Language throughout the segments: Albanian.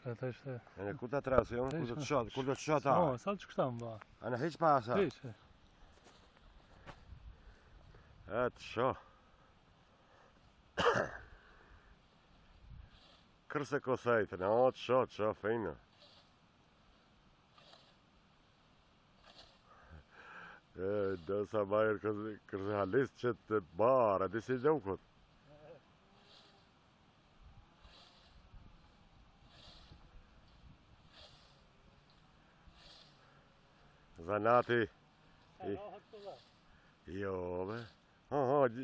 Ata ishte... E ku ta trasë, jo? Ku do të shot ta? O, sa që kështam ba? Ana hiç pasa. Hiç. Atë sho. Kërse kosajtë, në atë sho, fejnë. Do sa bajër kërse halist që të barë, ati si gjokët. Zanati... Jo, be.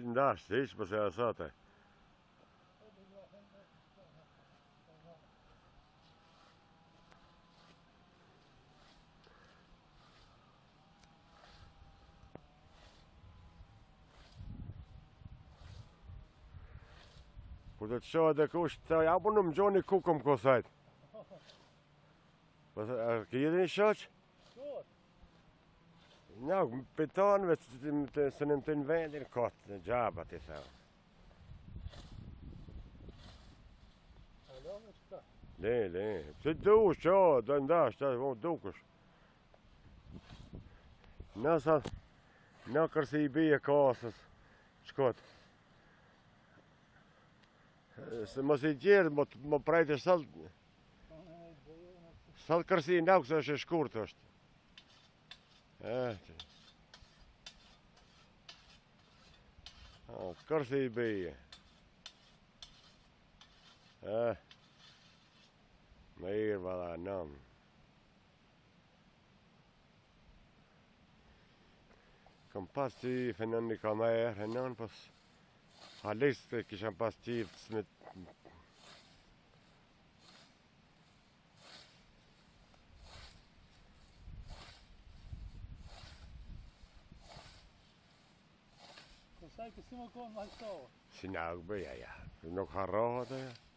Ndash, hiç pëse asate. Kur do të shohë dhe kush të ja, po në më gjoni kukëm kosajt. Ke jetë një shoq? Në, pëtonëve së në më të në vendin kotë, në gjabat i thëmë. Le, se dush, qo, do ndash, të dukësh. Në kërse i bije kasës, shkotë. Se mos i gjerë, më prajtë sëllë... Sëllë kërsi në kësë është e shkurtë është. Kërsi i bije. Më irë valla nëmë. Kam pas që i fënën një kamerë, hënën, pos... Halistë kishan pas qiftë së Kësaj kësi më konë më hajtohë? Si në bëja, ja. Nuk harrohët e ja.